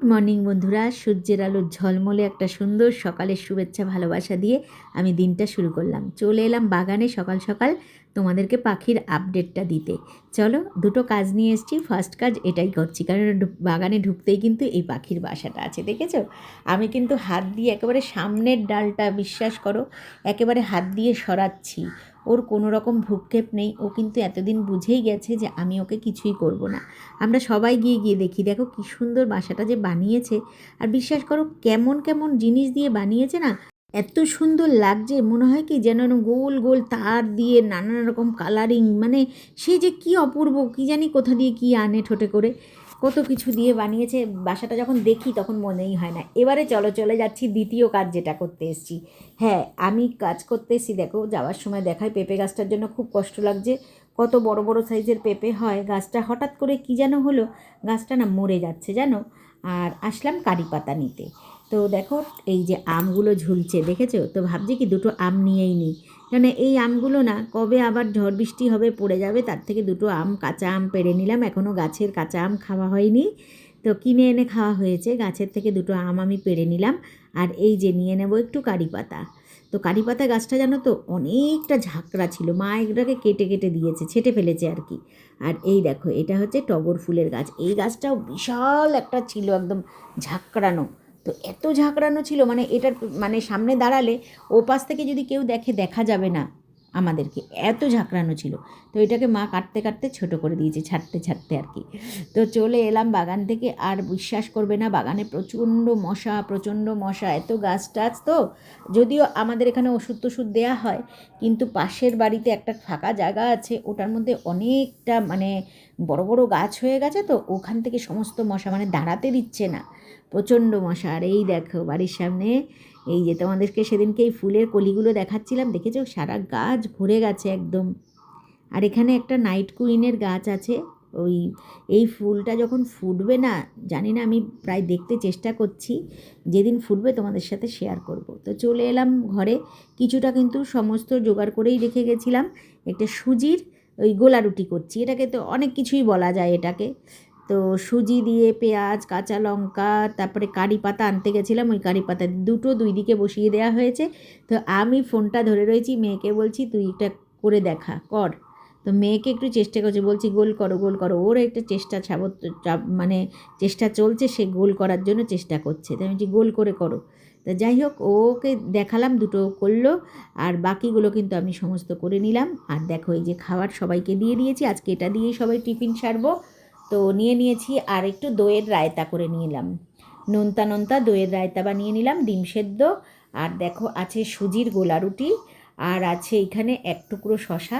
Morning বন্ধুরা, সূর্যের আলোর ঝলমলে একটা সুন্দর সকালের শুভেচ্ছা ভালোবাসা দিয়ে আমি দিনটা শুরু করলাম। চলে এলাম বাগানে সকাল সকাল তোমাদেরকে পাখির আপডেটটা দিতে। চলো, দুটো কাজ নিয়ে এসেছি। ফার্স্ট কাজ এটাই করছি, কারণ বাগানে ঢুকতেই কিন্তু এই পাখির বাসাটা আছে, দেখেছো? আমি কিন্তু হাত দিয়ে একেবারে সামনের ডালটা, বিশ্বাস করো, একেবারে হাত দিয়ে সরাচ্ছি। ওর কোনো রকম ভ্রুক্ষেপ নেই। ও কিন্তু এতদিন বুঝেই গেছে যে আমি ওকে কিছুই করব না। আমরা সবাই গিয়ে গিয়ে দেখি, দেখো কী সুন্দর বাসাটা যে বানিয়েছে। আর বিশ্বাস করো, কেমন কেমন জিনিস দিয়ে বানিয়েছে না, এত সুন্দর লাগছে। মনে হয় কি যেন গোল গোল তার দিয়ে নানান রকম কালারিং, মানে সে যে কি অপূর্ব, কি জানি কোথা দিয়ে কি আনে ঠোঁটে করে, কত কিছু দিয়ে বানিয়েছে। বাসাটা যখন দেখি তখন মনেই হয় না। এবারে চলো, চলে যাচ্ছি দ্বিতীয় কাজ যেটা করতে এসেছি। হ্যাঁ, আমি কাজ করতে এসেছি। দেখো, যাওয়ার সময় দেখায় পেঁপে গাছটার জন্য খুব কষ্ট লাগছে। কত বড় বড় সাইজের পেঁপে হয়। গাছটা হঠাৎ করে কি যেন হলো, গাছটা না মরে যাচ্ছে জানো। আর আসলাম কারি পাতা নিতে। তো দেখো, এই যে আমগুলো ঝুলছে, দেখেছো তো? ভাবছি কি দুটো আম নিয়েই নিই, কেন এই আমগুলো না কবে আবার ঝড় বৃষ্টি হবে, পড়ে যাবে। তার থেকে দুটো আম, কাঁচা আম পেড়ে নিলাম। এখনও গাছের কাঁচা আম খাওয়া হয়নি, তো কিনে এনে খাওয়া হয়েছে। গাছের থেকে দুটো আম আমি পেড়ে নিলাম। আর এই যে নিয়ে নেব একটু কারি পাতা। তো কারি পাতা গাছটা জানো তো অনেকটা ঝাঁকড়া ছিল, মা এগুলোকে কেটে কেটে দিয়েছে, ছেটে ফেলেছে আর কি। আর এই দেখো, এটা হচ্ছে টগর ফুলের গাছ। এই গাছটাও বিশাল একটা ছিল, একদম ঝাঁকড়ানো। তো এত ঝাঁকড়ানো ছিল, মানে এটার মানে সামনে দাঁড়ালে ও পাশ থেকে যদি কেউ দেখে, দেখা যাবে না আমাদেরকে, এত ঝাঁকড়ানো ছিল। তো এটাকে মা কাটতে কাটতে ছোটো করে দিয়েছে, ছাড়তে ছাড়তে আর কি। তো চলে এলাম বাগান থেকে। আর বিশ্বাস করবে না, বাগানে প্রচণ্ড মশা, প্রচণ্ড মশা। এত গাছ টাছ তো, যদিও আমাদের এখানে ওষুধ টষুধ দেওয়া হয়, কিন্তু পাশের বাড়িতে একটা ফাঁকা জায়গা আছে, ওটার মধ্যে অনেকটা মানে বড় বড় গাছ হয়ে গেছে। তো ওখান থেকে সমস্ত মশা মানে দাঁড়াতে দিচ্ছে না, প্রচণ্ড মশা। আর এই দেখো বাড়ির সামনে, এই যে তোমাদেরকে সেদিনকে এই ফুলের কলিগুলো দেখাচ্ছিলাম, দেখেছো সারা গাছ ভরে গেছে একদম। আর এখানে একটা নাইট কুইনের গাছ আছে। ওই এই ফুলটা যখন ফুটবে না, জানি না, আমি প্রায় দেখতে চেষ্টা করছি, যেদিন ফুটবে তোমাদের সাথে শেয়ার করব। তো চলে এলাম ঘরে। কিছুটা কিন্তু সমস্ত জোগাড় করেই রেখে গেছিলাম। একটা সুজির ওই গোলা রুটি করছি, এটাকে তো অনেক কিছুই বলা যায় এটাকে। তো সুজি দিয়ে পেঁয়াজ, কাঁচা লঙ্কা, তারপরে কারি পাতা আনতে গেছিলাম, ওই কারি পাতা দুটো দুই দিকে বসিয়ে দেওয়া হয়েছে। তো আমি ফোনটা ধরে রয়েছি, মেয়েকে বলছি তুই এটা করে দেখা, কর। তো মেয়েকে একটু চেষ্টা করছে, বলছি গোল করো গোল করো। ওর একটা চেষ্টা মানে চেষ্টা চলছে, সে গোল করার জন্য চেষ্টা করছে। তাই আমি বলছি গোল করে করো। তা যাই হোক, ওকে দেখালাম, দুটো করলো। আর বাকিগুলো কিন্তু আমি সমস্ত করে নিলাম। আর দেখো, এই যে খাবার সবাইকে দিয়ে দিয়েছি, আজকে এটা দিয়েই সবাই টিফিন সারবো। তো নিয়ে নিয়েছি আর একটু দইয়ের রায়তা করে নিলাম, নোনতা নোনতা দইয়ের রায়তা বানিয়ে নিলাম, ডিম সেদ্ধ। আর দেখো আছে সুজির গোলা রুটি, আর আছে এখানে এক টুকরো শশা,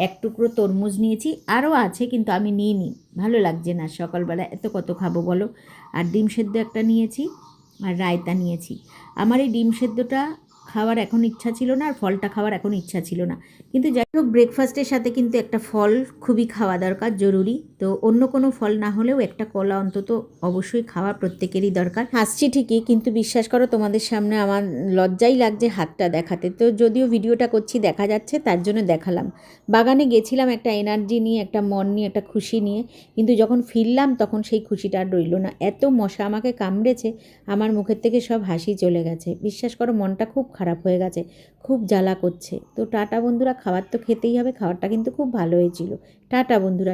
এক টুকরো তরমুজ নিয়েছি। আরও আছে কিন্তু আমি নিইনি, ভালো লাগছে না সকালবেলা এত কত খাবো বলো। আর ডিম সেদ্ধ একটা নিয়েছি, আর রায়তা নিয়েছি। আমার এই ডিম সেদ্ধটা খাওয়ার এখন ইচ্ছা ছিল না, আর ফলটা খাওয়ার এখন ইচ্ছা ছিল না। কিন্তু যাই হোক, ব্রেকফাস্টের সাথে কিন্তু একটা ফল খুবই খাওয়া দরকার, জরুরি। তো অন্য কোনো ফল না হলেও একটা কলা অন্তত অবশ্যই খাওয়া প্রত্যেকেরই দরকার। হাসছি ঠিকই, কিন্তু বিশ্বাস করো তোমাদের সামনে আমার লজ্জাই লাগছে হাতটা দেখাতে। তো যদিও ভিডিওটা করছি দেখা যাচ্ছে, তার জন্য দেখালাম। বাগানে গেছিলাম একটা এনার্জি নিয়ে, একটা মন নিয়ে, একটা খুশি নিয়ে, কিন্তু যখন ফিরলাম তখন সেই খুশিটা আর রইল না। এত মশা আমাকে কামড়েছে, আমার মুখের থেকে সব হাসি চলে গেছে। বিশ্বাস করো, মনটা খুব খারাপ হয়ে গেছে, খুব জ্বালা করছে। তো টাটা বন্ধুরা, খাবার তো খেতেই হবে, খাবারটা কিন্তু খুব ভালো হয়েছিল। টাটা বন্ধুরা।